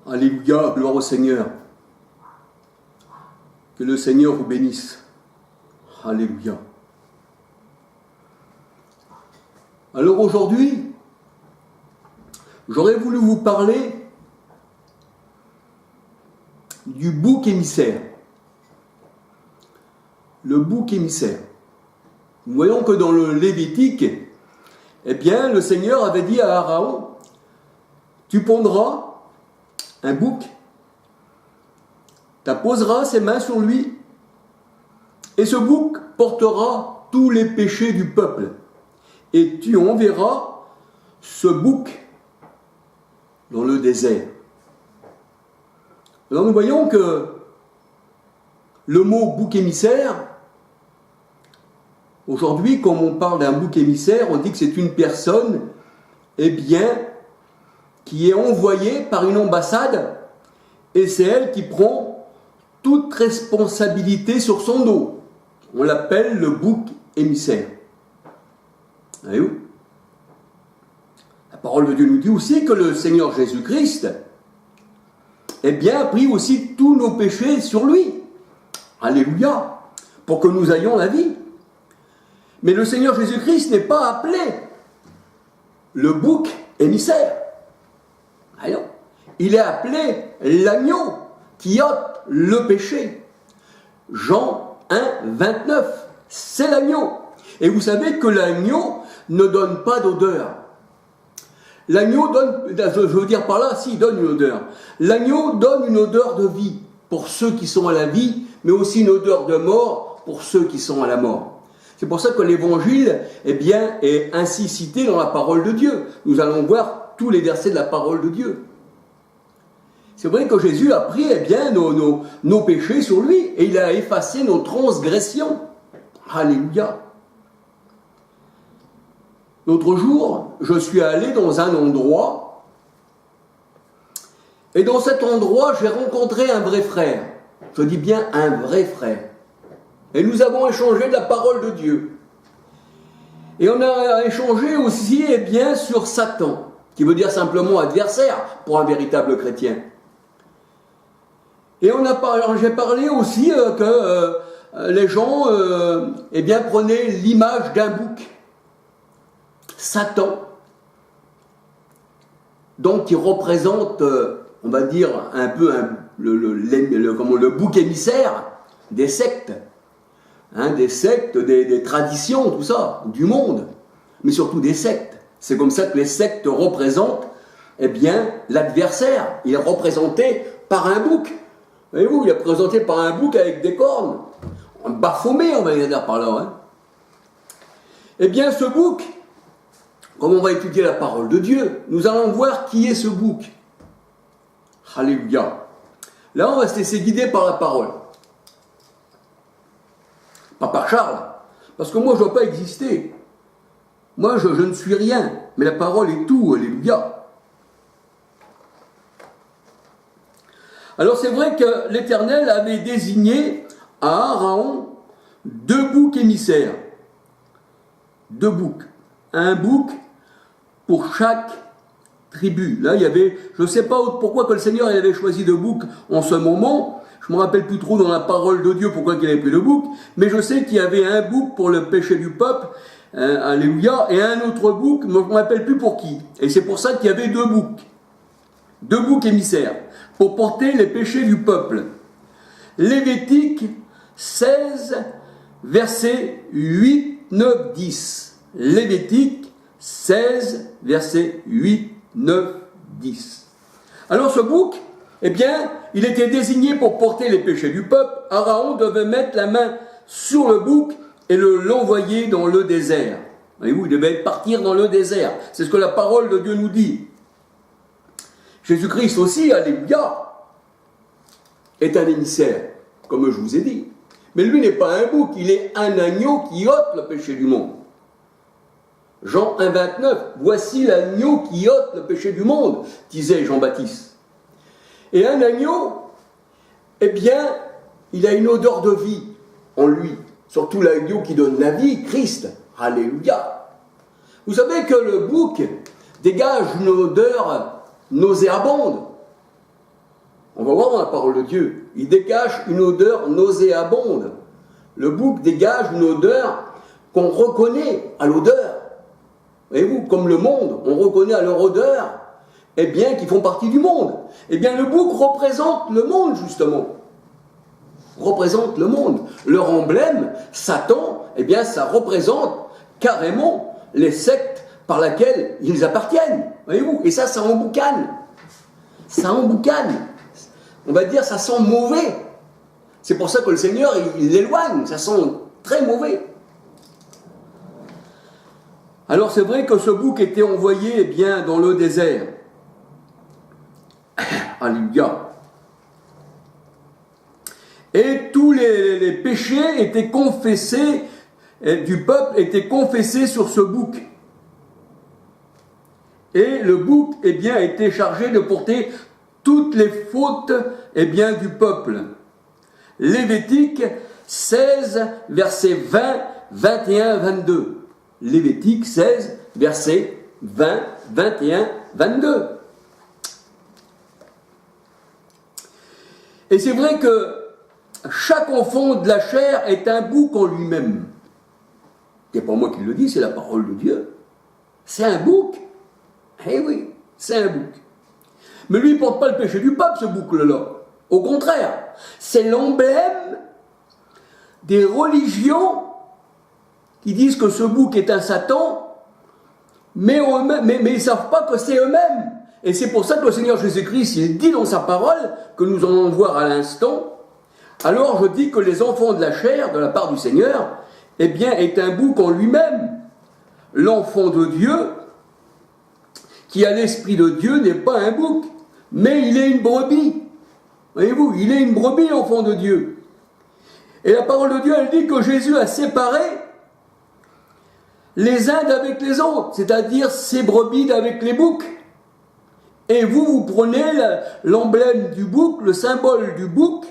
Alléluia, gloire au Seigneur. Que le Seigneur vous bénisse. Alléluia. Alors aujourd'hui, j'aurais voulu vous parler du bouc émissaire. Le bouc émissaire. Nous voyons que dans le Lévitique, eh bien, le Seigneur avait dit à Aaron, tu pondras un bouc, tu poseras ses mains sur lui, et ce bouc portera tous les péchés du peuple. Et tu enverras ce bouc dans le désert. Alors nous voyons que le mot bouc émissaire, aujourd'hui, quand on parle d'un bouc émissaire, on dit que c'est une personne, eh bien, qui est envoyée par une ambassade, et c'est elle qui prend toute responsabilité sur son dos. On l'appelle le bouc émissaire. Voyez-vous ? La parole de Dieu nous dit aussi que le Seigneur Jésus-Christ, eh bien, a pris aussi tous nos péchés sur lui. Alléluia, pour que nous ayons la vie. Mais le Seigneur Jésus-Christ n'est pas appelé le bouc émissaire. Alors, il est appelé l'agneau qui ôte le péché. Jean 1, 29, c'est l'agneau. Et vous savez que l'agneau ne donne pas d'odeur. L'agneau donne, je veux dire par là, s'il donne une odeur. L'agneau donne une odeur de vie pour ceux qui sont à la vie, mais aussi une odeur de mort pour ceux qui sont à la mort. C'est pour ça que l'évangile, eh bien, est ainsi cité dans la parole de Dieu. Nous allons voir tous les versets de la parole de Dieu. C'est vrai que Jésus a pris, eh bien, nos péchés sur lui, et il a effacé nos transgressions. Alléluia. L'autre jour, je suis allé dans un endroit, et dans cet endroit, j'ai rencontré un vrai frère. Je dis bien un vrai frère. Et nous avons échangé de la parole de Dieu. Et on a échangé aussi, eh bien, sur Satan, qui veut dire simplement adversaire pour un véritable chrétien. Et j'ai parlé aussi que les gens, eh bien, prenaient l'image d'un bouc. Satan, donc qui représente, on va dire, un peu le bouc émissaire des sectes, des sectes, des traditions, tout ça, du monde, mais surtout des sectes. C'est comme ça que les sectes représentent, eh bien, l'adversaire. Il est représenté par un bouc. Voyez-vous, il est représenté par un bouc avec des cornes, Baphomet, on va dire par là. Eh bien, ce bouc, comme on va étudier la parole de Dieu, nous allons voir qui est ce bouc. Alléluia. Là, on va se laisser guider par la parole. Pas par Charles, parce que moi, je ne dois pas exister. Moi, je ne suis rien, mais la parole est tout. Alléluia. Alors, c'est vrai que l'Éternel avait désigné à Aaron 2 boucs émissaires. 2 boucs. Un bouc pour chaque tribu. Là, il y avait, je ne sais pas pourquoi que le Seigneur il avait choisi 2 boucs en ce moment. Je ne me rappelle plus trop dans la parole de Dieu pourquoi il avait pris le bouc. Mais je sais qu'il y avait un bouc pour le péché du peuple. Alléluia. Et un autre bouc, je ne me rappelle plus pour qui. Et c'est pour ça qu'il y avait 2 boucs. 2 boucs émissaires. Pour porter les péchés du peuple. Lévitique 16, versets 8, 9, 10. Lévitique 16, versets 8, 9, 10. Alors ce bouc, eh bien, il était désigné pour porter les péchés du peuple. Aaron devait mettre la main sur le bouc et l'envoyer dans le désert. Voyez-vous, il devait partir dans le désert. C'est ce que la parole de Dieu nous dit. Jésus-Christ aussi, alléluia, est un émissaire, comme je vous ai dit. Mais lui n'est pas un bouc, il est un agneau qui ôte le péché du monde. Jean 1, 29, voici l'agneau qui ôte le péché du monde, disait Jean-Baptiste. Et un agneau, eh bien, il a une odeur de vie en lui. Surtout l'agneau qui donne la vie, Christ. Alléluia. Vous savez que le bouc, dégage une odeur nauséabonde. On va voir dans la parole de Dieu. Il dégage une odeur nauséabonde. Le bouc dégage une odeur qu'on reconnaît à l'odeur. Voyez-vous, comme le monde, on reconnaît à leur odeur, eh bien, qui font partie du monde. Eh bien, le bouc représente le monde, justement. Représente le monde. Leur emblème, Satan, eh bien, ça représente carrément les sectes par lesquelles ils appartiennent. Voyez-vous, et ça emboucane. Ça emboucane. On va dire, ça sent mauvais. C'est pour ça que le Seigneur, il l'éloigne. Ça sent très mauvais. Alors c'est vrai que ce bouc était envoyé eh bien, dans le désert. Alléluia. Et tous les péchés étaient confessés, du peuple étaient confessés sur ce bouc. Et le bouc eh bien, était chargé de porter toutes les fautes eh bien, du peuple. Lévitique 16, versets 20, 21, 22. Lévitique 16, versets 20, 21, 22. Et c'est vrai que chaque enfant de la chair est un bouc en lui-même. Ce n'est pas moi qui le dis, c'est la parole de Dieu. C'est un bouc. Eh oui, c'est un bouc. Mais lui, il ne porte pas le péché du peuple, ce bouc-là. Au contraire, c'est l'emblème des religions qui disent que ce bouc est un Satan, mais ils ne savent pas que c'est eux-mêmes. Et c'est pour ça que le Seigneur Jésus-Christ, il dit dans sa parole, que nous allons voir à l'instant, alors je dis que les enfants de la chair, de la part du Seigneur, eh bien, est un bouc en lui-même. L'enfant de Dieu, qui a l'esprit de Dieu, n'est pas un bouc, mais il est une brebis. Voyez-vous, il est une brebis, l'enfant de Dieu. Et la parole de Dieu, elle dit que Jésus a séparé les uns d'avec les autres, c'est-à-dire ces brebis d'avec les boucs. Et vous prenez l'emblème du bouc, le symbole du bouc,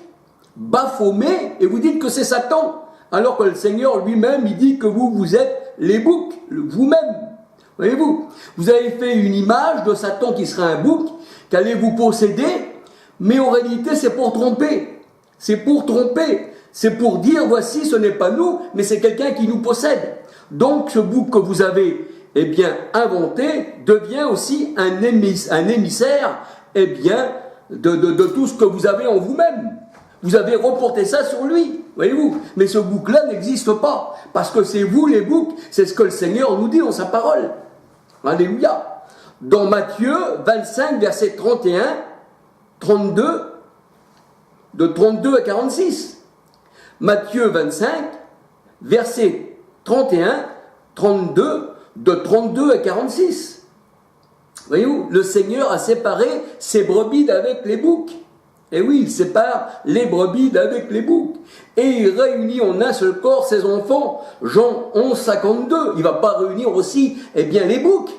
Baphomet, et vous dites que c'est Satan, alors que le Seigneur lui-même, il dit que vous êtes les boucs, vous-même. Voyez-vous, vous avez fait une image de Satan qui serait un bouc, qui allait vous posséder, mais en réalité c'est pour tromper. C'est pour tromper. C'est pour dire, voici, ce n'est pas nous, mais c'est quelqu'un qui nous possède. Donc ce bouc que vous avez eh bien, inventé devient aussi un émissaire eh bien, de tout ce que vous avez en vous-même. Vous avez reporté ça sur lui, voyez-vous. Mais ce bouc-là n'existe pas, parce que c'est vous les boucs, c'est ce que le Seigneur nous dit dans sa parole. Alléluia. Dans Matthieu 25, verset 31, 32, de 32 à 46. Matthieu 25, verset 31, 32, de 32 à 46. Voyez-vous, le Seigneur a séparé ses brebis d'avec les boucs. Et oui, il sépare les brebis d'avec les boucs. Et il réunit en un seul corps ses enfants. Jean 11, 52. Il ne va pas réunir aussi, eh bien, les boucs,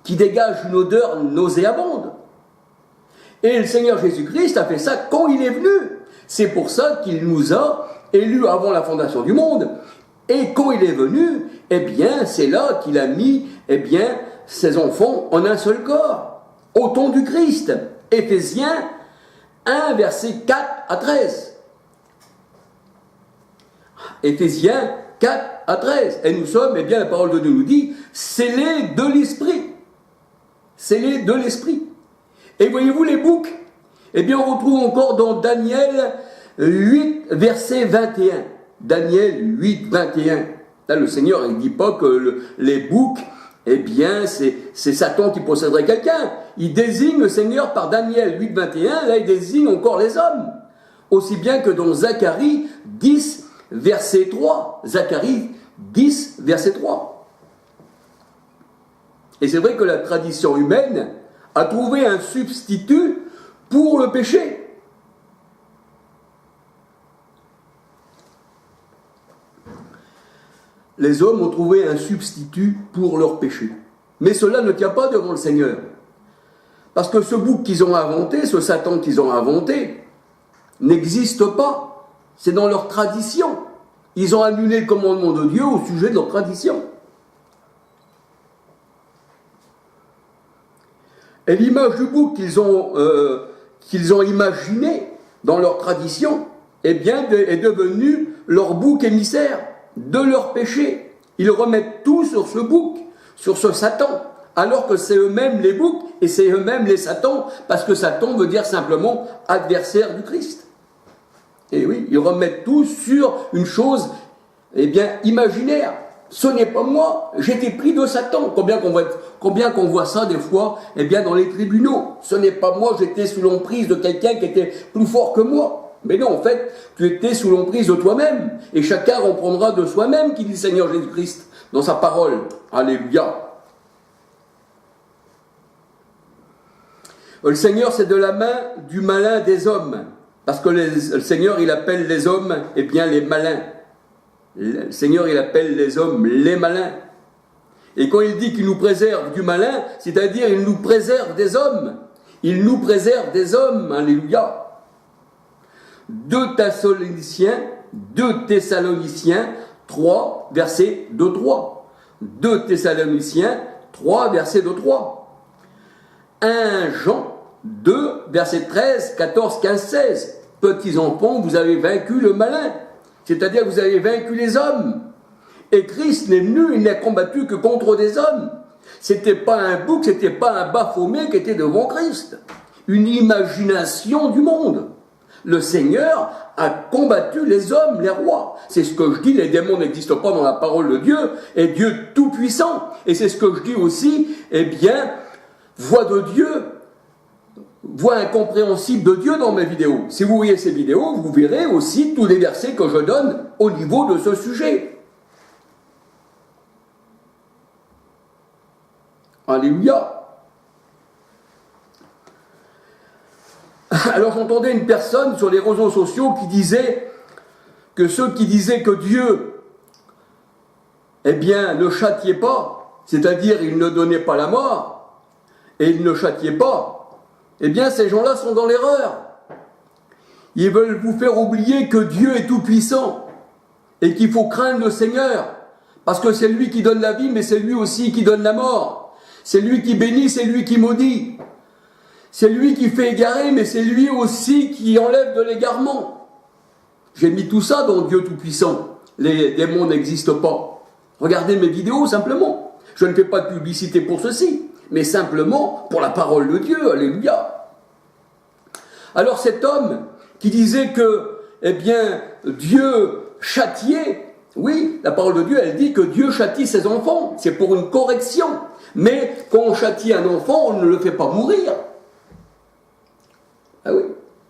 qui dégagent une odeur nauséabonde. Et le Seigneur Jésus-Christ a fait ça quand il est venu. C'est pour ça qu'il nous a élus avant la fondation du monde. Et quand il est venu, eh bien, c'est là qu'il a mis, eh bien, ses enfants en un seul corps, au ton du Christ. Éphésiens 1, verset 4 à 13. Éphésiens 4 à 13. Et nous sommes, eh bien, la parole de Dieu nous dit, scellés de l'Esprit. Scellés de l'Esprit. Et voyez-vous les boucs? Eh bien, on retrouve encore dans Daniel 8, verset 21. Daniel 8, 21. Là, le Seigneur, il ne dit pas que les boucs, eh bien, c'est Satan qui posséderait quelqu'un. Il désigne le Seigneur par Daniel 8, 21. Là, il désigne encore les hommes. Aussi bien que dans Zacharie 10, verset 3. Zacharie 10, verset 3. Et c'est vrai que la tradition humaine a trouvé un substitut pour le péché. Les hommes ont trouvé un substitut pour leur péché. Mais cela ne tient pas devant le Seigneur. Parce que ce bouc qu'ils ont inventé, ce Satan qu'ils ont inventé, n'existe pas. C'est dans leur tradition. Ils ont annulé le commandement de Dieu au sujet de leur tradition. Et l'image du bouc qu'ils ont imaginé dans leur tradition, eh bien, est devenue leur bouc émissaire de leur péché. Ils remettent tout sur ce bouc, sur ce Satan, alors que c'est eux-mêmes les boucs et c'est eux-mêmes les Satans, parce que Satan veut dire simplement adversaire du Christ. Et oui, ils remettent tout sur une chose, eh bien, imaginaire. Ce n'est pas moi, j'étais pris de Satan. Combien qu'on voit ça des fois, eh bien, dans les tribunaux. Ce n'est pas moi, j'étais sous l'emprise de quelqu'un qui était plus fort que moi. Mais non, en fait, tu étais sous l'emprise de toi-même. Et chacun reprendra de soi-même, qui dit le Seigneur Jésus-Christ dans sa parole. Alléluia. Le Seigneur, c'est de la main du malin des hommes. Parce que le Seigneur, il appelle les hommes, eh bien, les malins. Le Seigneur, il appelle les hommes les malins. Et quand il dit qu'il nous préserve du malin, c'est-à-dire il nous préserve des hommes. Il nous préserve des hommes. Alléluia. 2 Thessaloniciens 3, verset 2-3. 2 Thessaloniciens 3, verset 2-3. 1 Jean 2, verset 13, 14, 15, 16. Petits enfants, vous avez vaincu le malin. C'est-à-dire que vous avez vaincu les hommes. Et Christ n'est venu, il n'a combattu que contre des hommes. C'était pas un bouc, c'était pas un Baphomet qui était devant Christ. Une imagination du monde. Le Seigneur a combattu les hommes, les rois. C'est ce que je dis, les démons n'existent pas dans la parole de Dieu, et Dieu tout-puissant. Et c'est ce que je dis aussi, eh bien, voix de Dieu, voix incompréhensible de Dieu dans mes vidéos. Si vous voyez ces vidéos, vous verrez aussi tous les versets que je donne au niveau de ce sujet. Alléluia. Alors j'entendais une personne sur les réseaux sociaux qui disait que ceux qui disaient que Dieu, eh bien, ne châtiait pas, c'est-à-dire il ne donnait pas la mort, et il ne châtiait pas, eh bien ces gens-là sont dans l'erreur. Ils veulent vous faire oublier que Dieu est tout-puissant, et qu'il faut craindre le Seigneur, parce que c'est lui qui donne la vie, mais c'est lui aussi qui donne la mort. C'est lui qui bénit, c'est lui qui maudit. C'est lui qui fait égarer, mais c'est lui aussi qui enlève de l'égarement. J'ai mis tout ça dans Dieu Tout-Puissant. Les démons n'existent pas. Regardez mes vidéos simplement. Je ne fais pas de publicité pour ceci, mais simplement pour la parole de Dieu. Alléluia. Alors cet homme qui disait que, eh bien, Dieu châtiait, oui, la parole de Dieu, elle dit que Dieu châtie ses enfants. C'est pour une correction. Mais quand on châtie un enfant, on ne le fait pas mourir. Ah oui,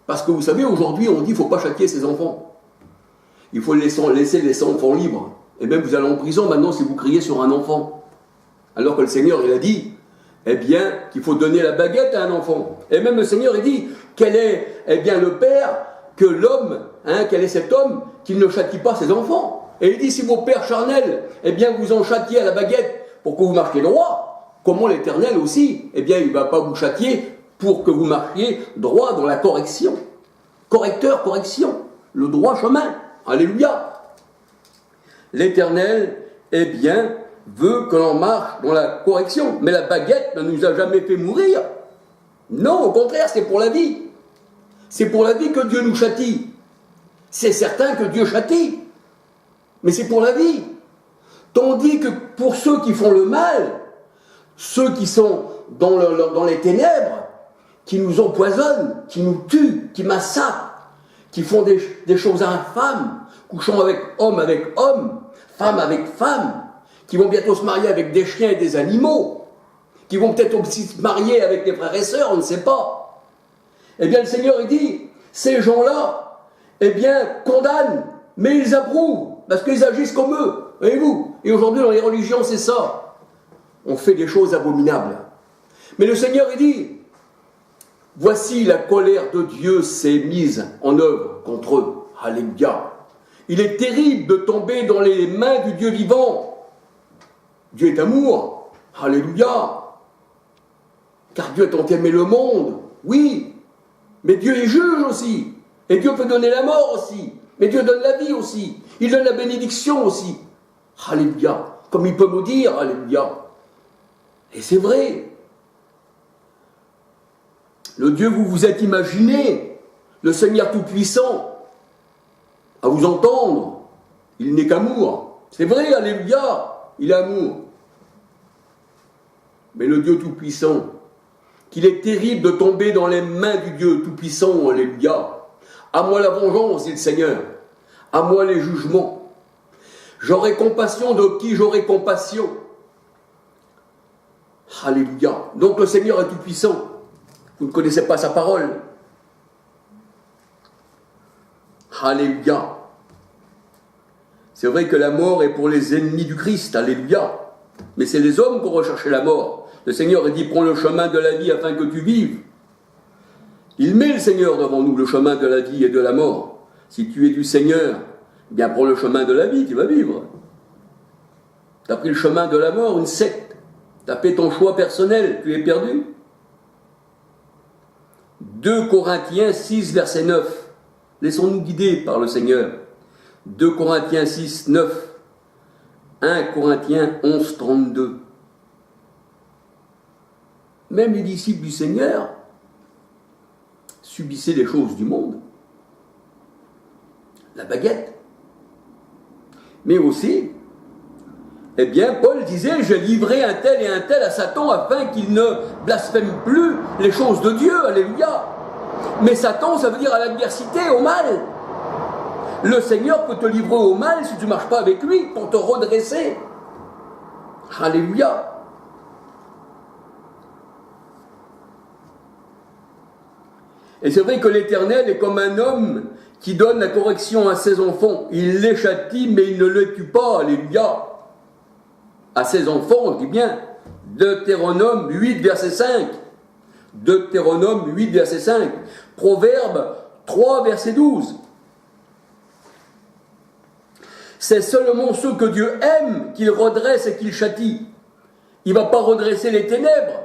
parce que vous savez, aujourd'hui, on dit qu'il ne faut pas châtier ses enfants. Il faut laisser les enfants libres. Et même vous allez en prison maintenant si vous criez sur un enfant. Alors que le Seigneur, il a dit, eh bien, qu'il faut donner la baguette à un enfant. Et même le Seigneur, il dit, quel est, eh bien, le père que l'homme, quel est cet homme qui ne châtie pas ses enfants. Et il dit, si vos pères charnels, eh bien, vous en châtiez à la baguette pour que vous marchiez droit, comment l'Éternel aussi, eh bien, il ne va pas vous châtier pour que vous marchiez droit dans la correction. Correcteur, correction. Le droit chemin. Alléluia. L'Éternel, eh bien, veut que l'on marche dans la correction. Mais la baguette ne nous a jamais fait mourir. Non, au contraire, c'est pour la vie. C'est pour la vie que Dieu nous châtie. C'est certain que Dieu châtie. Mais c'est pour la vie. Tandis que pour ceux qui font le mal, ceux qui sont dans les ténèbres, qui nous empoisonnent, qui nous tuent, qui massacrent, qui font des choses infâmes, couchant avec homme, femme avec femme, qui vont bientôt se marier avec des chiens et des animaux, qui vont peut-être aussi se marier avec des frères et sœurs, on ne sait pas. Eh bien, le Seigneur, il dit, ces gens-là, eh bien, condamnent, mais ils approuvent, parce qu'ils agissent comme eux, voyez-vous. Et aujourd'hui, dans les religions, c'est ça. On fait des choses abominables. Mais le Seigneur, il dit, voici la colère de Dieu s'est mise en œuvre contre eux. Alléluia. Il est terrible de tomber dans les mains du Dieu vivant. Dieu est amour. Alléluia. Car Dieu a tant aimé le monde. Oui. Mais Dieu est juge aussi. Et Dieu peut donner la mort aussi. Mais Dieu donne la vie aussi. Il donne la bénédiction aussi. Alléluia. Comme il peut nous dire, alléluia. Et c'est vrai. le Dieu vous vous êtes imaginé, le Seigneur Tout-Puissant, à vous entendre, il n'est qu'amour. C'est vrai, alléluia, il est amour. Mais le Dieu Tout-Puissant, qu'il est terrible de tomber dans les mains du Dieu Tout-Puissant, alléluia. À moi la vengeance, dit le Seigneur, à moi les jugements. J'aurai compassion de qui j'aurai compassion. Alléluia. Donc le Seigneur est tout-puissant. Vous ne connaissez pas sa parole. Alléluia. C'est vrai que la mort est pour les ennemis du Christ. Alléluia. Mais c'est les hommes qui ont recherché la mort. Le Seigneur a dit, prends le chemin de la vie afin que tu vives. Il met le Seigneur devant nous, le chemin de la vie et de la mort. Si tu es du Seigneur, eh bien prends le chemin de la vie, tu vas vivre. Tu as pris le chemin de la mort, une secte. Tu as fait ton choix personnel, tu es perdu. 2 Corinthiens 6, verset 9. Laissons-nous guider par le Seigneur. 2 Corinthiens 6, 9. 1 Corinthiens 11, 32. Même les disciples du Seigneur subissaient les choses du monde. La baguette. Mais aussi, eh bien, Paul disait, j'ai livré un tel et un tel à Satan afin qu'il ne blasphème plus les choses de Dieu. Alléluia. Mais Satan, ça veut dire à l'adversité, au mal. Le Seigneur peut te livrer au mal si tu ne marches pas avec lui pour te redresser. Alléluia. Et c'est vrai que l'Éternel est comme un homme qui donne la correction à ses enfants. Il les châtie, mais il ne les tue pas. Alléluia. À ses enfants, on dit bien. Deutéronome 8, verset 5. Deutéronome 8, verset 5. Proverbe 3, verset 12. C'est seulement ceux que Dieu aime qu'il redresse et qu'il châtie. Il ne va pas redresser les ténèbres.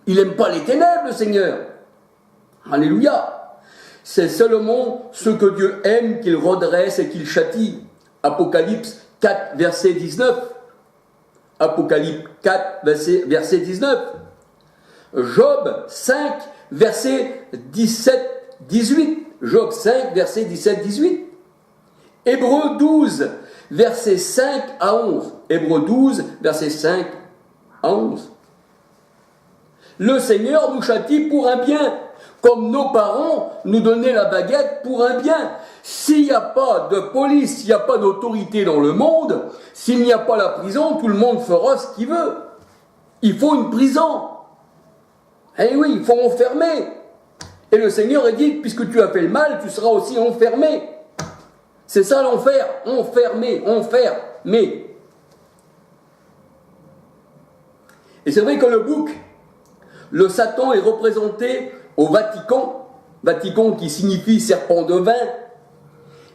Il n'aime pas les ténèbres, le Seigneur. Alléluia. C'est seulement ceux que Dieu aime qu'il redresse et qu'il châtie. Apocalypse 4, verset 19. Apocalypse 4, verset 19. Job 5, verset 17-18. Job 5, verset 17-18. Hébreux 12, verset 5 à 11. Hébreux 12, verset 5 à 11. Le Seigneur nous châtie pour un bien, comme nos parents nous donnaient la baguette pour un bien. S'il n'y a pas de police, s'il n'y a pas d'autorité dans le monde, s'il n'y a pas la prison, tout le monde fera ce qu'il veut. Il faut une prison. Eh oui, il faut enfermer. Et le Seigneur a dit, puisque tu as fait le mal, tu seras aussi enfermé. C'est ça l'enfer, enfermé. Et c'est vrai que le Satan est représenté au Vatican, Vatican qui signifie serpent de vin.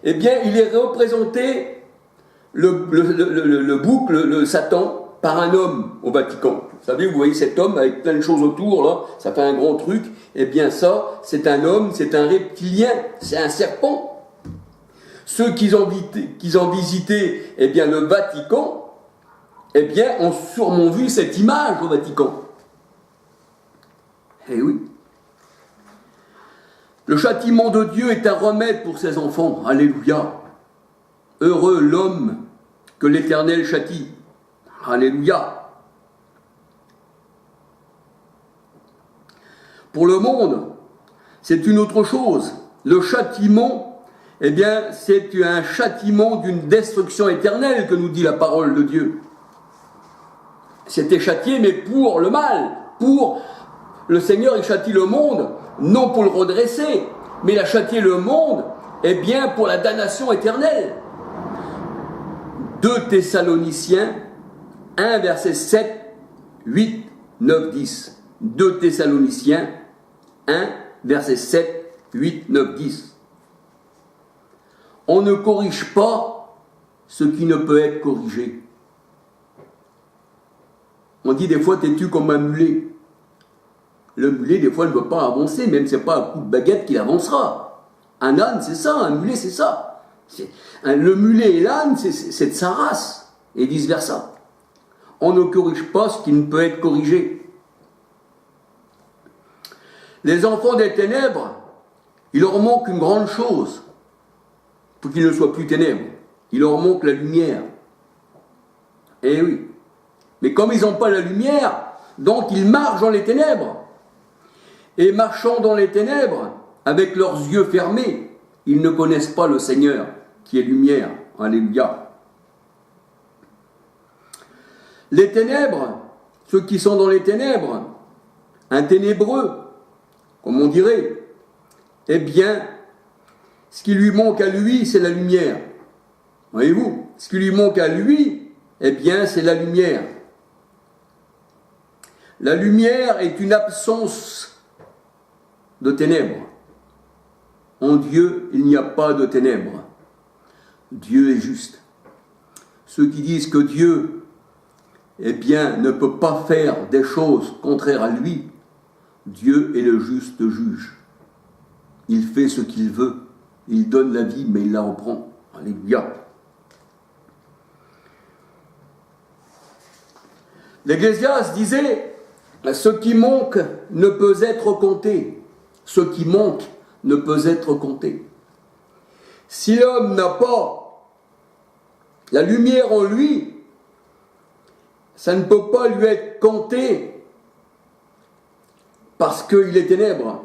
Eh bien, il est représenté, le Satan, par un homme au Vatican. Vous savez, vous voyez cet homme avec plein de choses autour, là, ça fait un grand truc. Eh bien ça, c'est un homme, c'est un reptilien, c'est un serpent. Ceux qui ont visité eh bien, le Vatican, eh bien, ont sûrement vu cette image au Vatican. Eh oui. Le châtiment de Dieu est un remède pour ses enfants. Alléluia. Heureux l'homme que l'Éternel châtie. Alléluia. Pour le monde, c'est une autre chose. Le châtiment, eh bien, c'est un châtiment d'une destruction éternelle que nous dit la parole de Dieu. C'était châtié, mais pour le mal. Pour le Seigneur, il châtie le monde, non pour le redresser, mais il a châtié le monde, eh bien, pour la damnation éternelle. 2 Thessaloniciens 1, verset 7, 8, 9, 10. 2 Thessaloniciens 1, verset 7, 8, 9, 10. On ne corrige pas ce qui ne peut être corrigé. On dit des fois, t'es-tu comme un mulet. Le mulet, des fois, ne veut pas avancer, même si ce n'est pas un coup de baguette qu'il avancera. Un âne, c'est ça, un mulet, c'est ça. Le mulet et l'âne, c'est de sa race, et vice-versa. On ne corrige pas ce qui ne peut être corrigé. Les enfants des ténèbres, il leur manque une grande chose pour qu'ils ne soient plus ténèbres. Il leur manque la lumière. Eh oui. Mais comme ils n'ont pas la lumière, donc ils marchent dans les ténèbres. Et marchant dans les ténèbres, avec leurs yeux fermés, ils ne connaissent pas le Seigneur, qui est lumière. Alléluia. Les ténèbres, ceux qui sont dans les ténèbres, un ténébreux, comme on dirait, eh bien, ce qui lui manque à lui, c'est la lumière. Voyez-vous, ce qui lui manque à lui, eh bien, c'est la lumière. La lumière est une absence de ténèbres. En Dieu, il n'y a pas de ténèbres. Dieu est juste. Ceux qui disent que Dieu, eh bien, ne peut pas faire des choses contraires à lui, Dieu est le juste juge. Il fait ce qu'il veut. Il donne la vie, mais il la reprend. Alléluia. L'Ecclésiaste disait, ce qui manque ne peut être compté. Ce qui manque ne peut être compté. Si l'homme n'a pas la lumière en lui, ça ne peut pas lui être compté parce qu'il est ténèbre.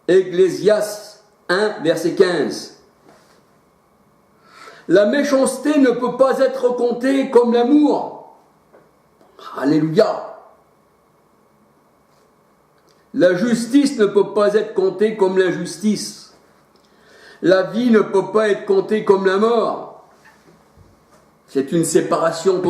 Ecclésiaste 1, verset 15. La méchanceté ne peut pas être comptée comme l'amour. Alléluia. La justice ne peut pas être comptée comme l'injustice. La vie ne peut pas être comptée comme la mort. C'est une séparation.